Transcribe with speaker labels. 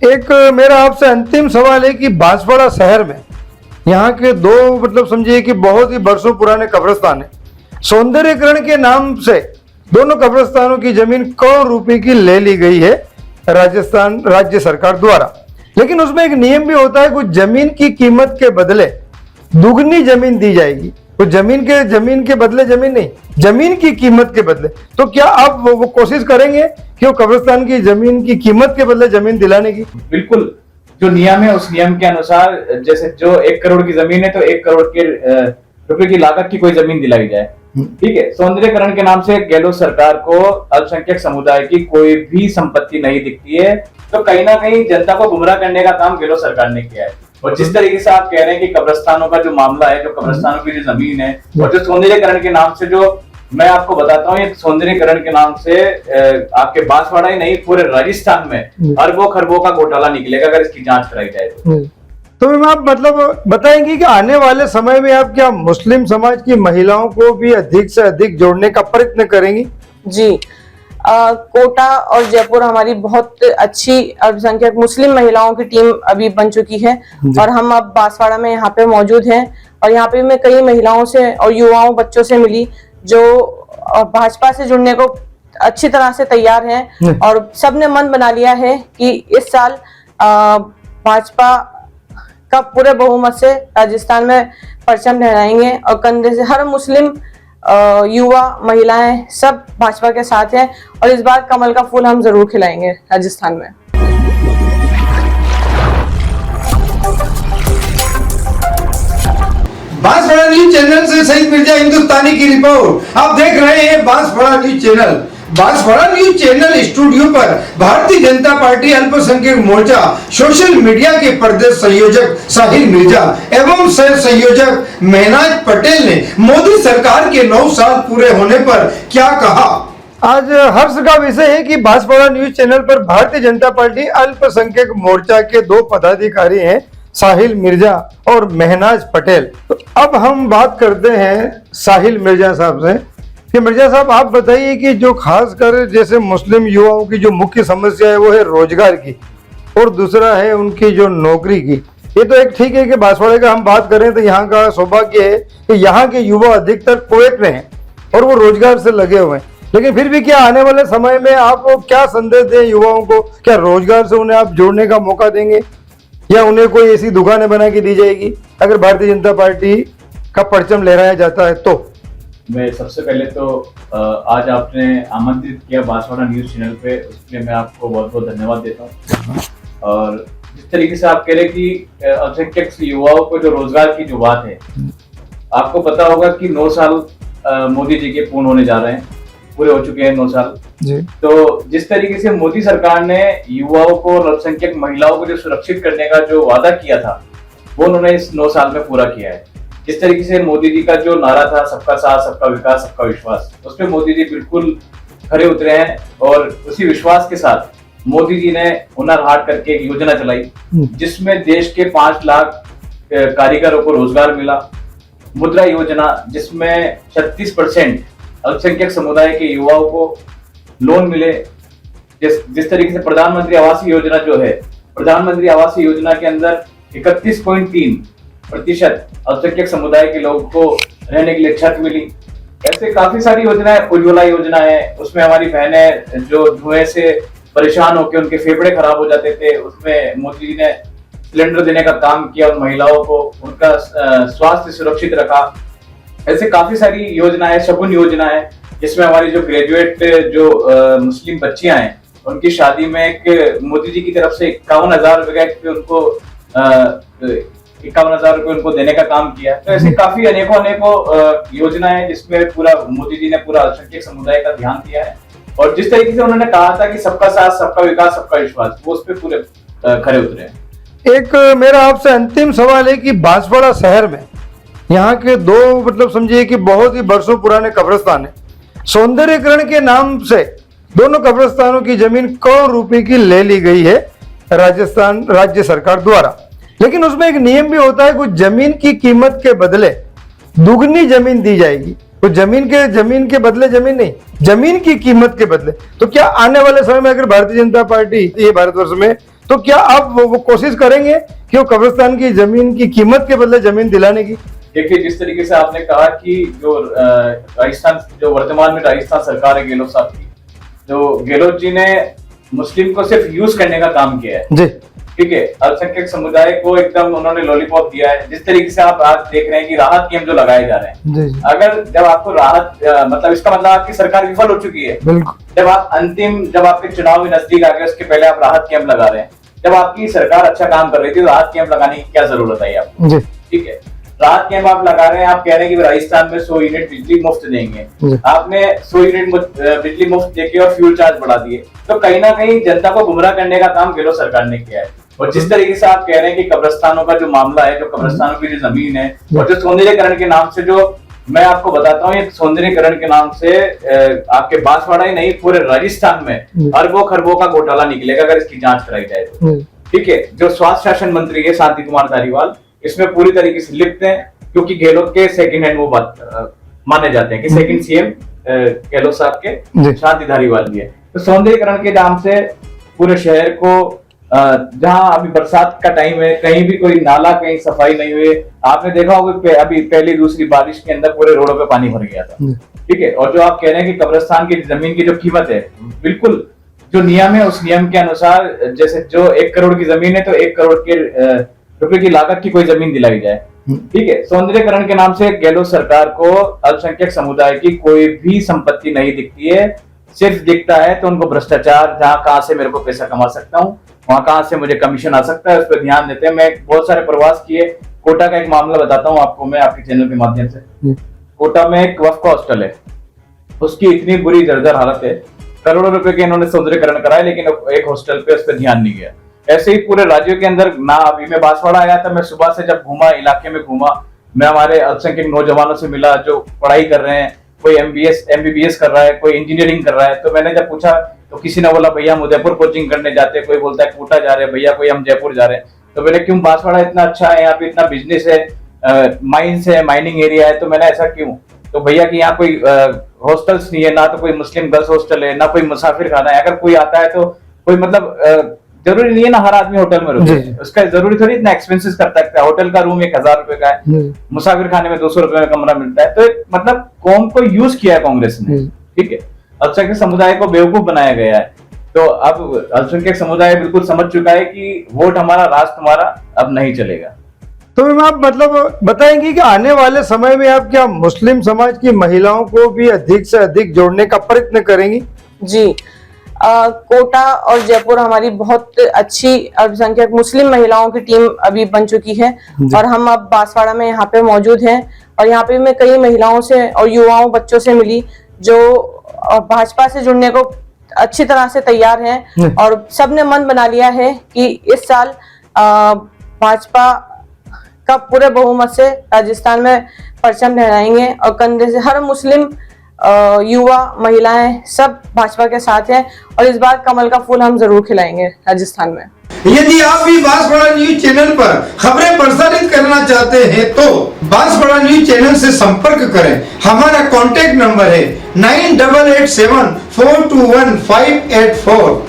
Speaker 1: एक मेरा आपसे अंतिम सवाल है कि बांसवाड़ा शहर में यहाँ के दो समझिए कि बहुत ही बरसों पुराने कब्रिस्तान है। सौंदर्यीकरण के नाम से दोनों कब्रिस्तानों की जमीन करोड़ रुपए की ले ली गई है राजस्थान राज्य सरकार द्वारा। लेकिन उसमें एक नियम भी होता है, कुछ जमीन की कीमत के बदले दुगनी जमीन दी जाएगी। तो जमीन के बदले जमीन नहीं, जमीन की कीमत के बदले। तो क्या आप वो कोशिश करेंगे कि वो कब्रिस्तान की जमीन की कीमत के बदले जमीन दिलाने की?
Speaker 2: बिल्कुल, जो नियम है उस नियम के अनुसार जैसे जो 1 करोड़ की जमीन है तो 1 करोड़ के रुपए की लागत की कोई जमीन दिलाई जाए। ठीक है। सौंदर्यीकरण के नाम से गहलोत सरकार को अल्पसंख्यक समुदाय की कोई भी संपत्ति नहीं दिखती है, तो कहीं ना कहीं जनता को गुमराह करने का काम गहलोत सरकार ने किया है। और जिस तरीके से आप कह रहे हैं कि कब्रिस्तानों का जो मामला है, जो कब्रिस्तानों की जो जमीन है और जो सौंदर्यीकरण के नाम से, जो मैं आपको बताता हूँ, ये सौंदर्यीकरण के नाम से आपके बांसवाड़ा ही नहीं पूरे राजस्थान में अरबों खरबों का घोटाला निकलेगा अगर इसकी जांच कराई जाए
Speaker 1: तो मैम आप बताएंगे कि आने वाले समय में आप क्या मुस्लिम समाज की महिलाओं को भी अधिक से अधिक जोड़ने का प्रयत्न करेंगी?
Speaker 3: जी, कोटा और जयपुर हमारी बहुत अच्छी अल्पसंख्यक मुस्लिम महिलाओं की टीम अभी बन चुकी है और हम अब बांसवाड़ा में यहाँ पे मौजूद हैं। और यहाँ पे मैं कई महिलाओं से और युवाओं बच्चों से मिली जो भाजपा से जुड़ने को अच्छी तरह से तैयार हैं और सबने मन बना लिया है कि इस साल भाजपा का पूरे बहुमत से राजस्थान में परचम लहराएंगे और कंधे से हर मुस्लिम युवा महिलाएं सब भाजपा के साथ हैं और इस बार कमल का फूल हम जरूर खिलाएंगे राजस्थान में।
Speaker 1: बांसवाड़ा न्यूज चैनल से सईद मिर्जा हिंदुस्तानी की रिपोर्ट। आप देख रहे हैं Banswara news channel. Banswara news channel studio पर भारतीय जनता पार्टी अल्पसंख्यक मोर्चा सोशल मीडिया के प्रदेश संयोजक साहिल मिर्जा एवं सह संयोजक महनाज पटेल ने मोदी सरकार के 9 साल पूरे होने पर क्या कहा। आज हर्ष का विषय है कि बांसवाड़ा न्यूज चैनल पर भारतीय जनता पार्टी अल्पसंख्यक मोर्चा के 2 पदाधिकारी हैं, साहिल मिर्जा और महनाज पटेल। तो अब हम बात करते हैं साहिल मिर्जा साहब से कि मिर्जा साहब आप बताइए कि जो खासकर जैसे मुस्लिम युवाओं की जो मुख्य समस्या है वो है रोजगार की और दूसरा है उनकी जो नौकरी की। ये तो एक ठीक है कि बांसवाड़ा का हम बात करें तो यहाँ का सौभाग्य है कि यहाँ के युवा अधिकतर कुवैत में हैं और वो रोजगार से लगे हुए हैं। लेकिन फिर भी क्या आने वाले समय में आप क्या संदेश दें युवाओं को? क्या रोजगार से उन्हें आप जोड़ने का मौका देंगे या उन्हें कोई ऐसी दुकानें बना के दी जाएगी अगर भारतीय जनता पार्टी का परचम लहराया जाता है तो?
Speaker 2: मैं सबसे पहले तो आज आपने आमंत्रित किया बांसवाड़ा न्यूज चैनल पे, उसके लिए मैं आपको बहुत बहुत धन्यवाद देता हूँ। और जिस तरीके से आप कह रहे कि अल्पसंख्यक युवाओं को जो रोजगार की जो बात है, आपको पता होगा कि 9 साल मोदी जी के पूर्ण होने जा रहे हैं, पूरे हो चुके हैं 9 साल जी। तो जिस तरीके से मोदी सरकार ने युवाओं को और अल्पसंख्यक महिलाओं को जो सुरक्षित करने का जो वादा किया था वो उन्होंने इस 9 साल में पूरा किया है। जिस तरीके से मोदी जी का जो नारा था सबका साथ सबका विकास सबका विश्वास, उस पर मोदी जी बिल्कुल खरे उतरे हैं और उसी विश्वास के साथ मोदी जी ने हुनर हाट करके एक योजना चलाई जिसमें देश के 5 लाख कारीगरों को रोजगार मिला। मुद्रा योजना जिसमें 36% अल्पसंख्यक समुदाय के युवाओं को लोन मिले। जिस तरीके से प्रधानमंत्री आवास योजना जो है, प्रधानमंत्री आवास योजना के अंदर 31.3% अल्पसंख्यक समुदाय के लोगों को रहने के लिए छत मिली। ऐसे काफी सारी योजनाएं, उज्ज्वला योजना है, उसमें हमारी बहनें जो धुएं से परेशान होकर उनके फेफड़े खराब हो जाते थे, उसमें मोदी जी ने सिलेंडर देने का काम किया और महिलाओं को उनका स्वास्थ्य सुरक्षित रखा। ऐसे काफी सारी योजनाएं, शगुन योजना है जिसमें हमारी जो ग्रेजुएट जो मुस्लिम बच्चियां हैं उनकी शादी में एक मोदी जी की तरफ से 51,000 रुपए उनको 51,000 रुपए उनको देने का काम किया। तो ऐसे काफी अनेकों योजना है जिसमें पूरा मोदी जी ने पूरा अल्पसंख्यक समुदाय का ध्यान दिया है। और जिस तरीके से उन्होंने कहा था कि सबका साथ सबका विकास सबका विश्वास, वो उस पर पूरे खरे उतरे हैं।
Speaker 1: एक मेरा आपसे अंतिम सवाल है कि बांसवाड़ा शहर में यहाँ के दो समझिए कि बहुत ही बरसों पुराने कब्रिस्तान है। सौंदर्यीकरण के नाम से दोनों कब्रिस्तानों की जमीन करोड़ रुपए की ले ली गई है राजस्थान राज्य सरकार द्वारा। लेकिन उसमें एक नियम भी होता है, कुछ जमीन की कीमत के बदले दुगनी जमीन दी जाएगी। तो जमीन के बदले जमीन नहीं, जमीन की कीमत के बदले। तो क्या आने वाले समय में अगर भारतीय जनता पार्टी ये भारतवर्ष में तो क्या आप वो कोशिश करेंगे कि वो कब्रिस्तान की जमीन की कीमत के बदले जमीन दिलाने की?
Speaker 2: देखिए, जिस तरीके से आपने कहा कि जो राजस्थान, जो वर्तमान में राजस्थान सरकार है गहलोत साहब की, जो गहलोत जी ने मुस्लिम को सिर्फ यूज करने का काम किया है
Speaker 1: जी,
Speaker 2: ठीक है, अल्पसंख्यक समुदाय को एकदम उन्होंने लॉलीपॉप दिया है। जिस तरीके से आप आज देख रहे हैं कि राहत कैंप जो लगाए जा रहे हैं,
Speaker 1: जी,
Speaker 2: अगर जब आपको राहत मतलब इसका मतलब आपकी सरकार विफल हो चुकी है।
Speaker 1: बिल्कुल।
Speaker 2: जब आपके चुनाव में नजदीक आ गए, उसके पहले आप राहत कैंप लगा रहे हैं। जब आपकी सरकार अच्छा काम कर रही थी तो राहत कैंप लगाने की क्या जरूरत है आपको?
Speaker 1: जी,
Speaker 2: ठीक है, राहत कैंप आप लगा रहे हैं, आप कह रहे हैं कि राजस्थान में 100 यूनिट बिजली मुफ्त देंगे। आपने 100 यूनिट बिजली मुफ्त देके और फ्यूल चार्ज बढ़ा दिए, तो कहीं ना कहीं जनता को गुमराह करने का काम गहलोत सरकार ने किया है। और जिस तरीके से आप कह रहे हैं कि कब्रिस्तानों का जो मामला है, जो कब्रिस्तानों की जो जमीन है और जो सौंदर्यीकरण के नाम से, जो मैं आपको बताता हूँ, ये सौंदर्यीकरण के नाम से आपके बांसवाड़ा ही नहीं पूरे राजस्थान में अरबों खरबों का घोटाला निकलेगा अगर इसकी जांच कराई जाए तो। ठीक है, जो स्वास्थ्य शासन मंत्री है शांति कुमार धारीवाल, इसमें पूरी तरीके से लिप्त हैं, क्योंकि गहलोत के सेकंड हैंड वो बात माने जाते हैं कि सेकंड सीएम गहलोत साहब के शांति धारीवाल भी है। तो सौंदर्यीकरण के नाम से पूरे शहर को, जहां अभी बरसात का टाइम है, कहीं भी कोई नाला, कहीं सफाई नहीं हुई। आपने देखा होगा अभी पहली दूसरी बारिश के अंदर पूरे रोडों पे पानी भर गया था। ठीक है, और जो आप कह रहे हैं कि कब्रिस्तान की जमीन की जो कीमत है, बिल्कुल जो नियम है उस नियम के अनुसार, जैसे जो 1 करोड़ की जमीन है तो 1 करोड़ के रुपए की लागत की कोई जमीन दिलाई जाए। ठीक है, सौंदर्यीकरण के नाम से गहलोत सरकार को अल्पसंख्यक समुदाय की कोई भी संपत्ति नहीं दिखती है। सिर्फ दिखता है तो उनको भ्रष्टाचार, जहां कहां से मेरे को पैसा कमा सकता हूँ, वहां कहां से मुझे कमीशन आ सकता है, उस पर ध्यान देते हैं। मैं बहुत सारे प्रवास किए। कोटा का एक मामला बताता हूँ आपको मैं आपके चैनल के माध्यम से। कोटा में एक वक्फ हॉस्टल है, उसकी इतनी बुरी जर्जर हालत है, करोड़ों रुपए के इन्होंने सौंदर्यीकरण कराया, लेकिन एक हॉस्टल पे उस पर ध्यान नहीं गया। ऐसे ही पूरे राज्यों के अंदर ना। अभी मैं बांसवाड़ा आया था, मैं सुबह से जब घूमा, इलाके में घूमा, मैं हमारे अल्पसंख्यक नौजवानों से मिला जो पढ़ाई कर रहे हैं, कोई MBBS कर रहा है, कोई इंजीनियरिंग कर रहा है। तो मैंने जब पूछा तो किसी ने बोला भैया हम उदयपुर कोचिंग करने जाते हैं, कोई बोलता है कोटा जा रहे हैं भैया, कोई हम जयपुर जा रहे हैं। तो मैंने क्यों, बांसवाड़ा इतना अच्छा है, यहाँ पे इतना बिजनेस है, माइंस है, माइनिंग एरिया है, तो मैंने ऐसा क्यों? तो भैया कि यहाँ कोई हॉस्टल्स नहीं है, ना तो कोई मुस्लिम गर्ल्स हॉस्टल है, ना कोई मुसाफिर खाना है। अगर कोई आता है तो कोई मतलब जरूरी नहीं है ना हर आदमी होटल में रुके, उसका जरूरी थोड़ी इतना एक्सपेंसेस कर सकता है। होटल का रूम 1000 रुपए का है, मुसाफिर खाने में 200 रुपए में कमरा मिलता है। तो मतलब कौम को यूज किया है कांग्रेस ने। ठीक है, अल्पसंख्यक समुदाय को बेवकूफ बनाया गया है। तो अब अल्पसंख्यक समुदाय बिल्कुल समझ चुका है कि वोट हमारा, राज तुम्हारा, अब नहीं चलेगा।
Speaker 1: तो मैम आप मतलब बताएंगी कि आने वाले समय में आप क्या मुस्लिम समाज की महिलाओं को भी अधिक से अधिक जोड़ने का प्रयत्न करेंगी?
Speaker 3: जी, कोटा और जयपुर हमारी बहुत अच्छी अल्पसंख्यक मुस्लिम महिलाओं की टीम अभी बन चुकी है और हम अब बांसवाड़ा में यहाँ पे मौजूद हैं। और यहाँ पे मैं कई महिलाओं से और युवाओं, बच्चों से मिली जो भाजपा से जुड़ने को अच्छी तरह से तैयार हैं और सबने मन बना लिया है कि इस साल भाजपा का पूरे बहुमत से राजस्थान में परचम लहराएंगे और कंधे से हर मुस्लिम युवा, महिलाएं सब भाजपा के साथ हैं और इस बार कमल का फूल हम जरूर खिलाएंगे राजस्थान में।
Speaker 1: यदि आप भी बांसवाड़ा न्यूज चैनल पर खबरें प्रसारित करना चाहते हैं तो बांसवाड़ा न्यूज चैनल से संपर्क करें। हमारा कॉन्टैक्ट नंबर है 9887421584।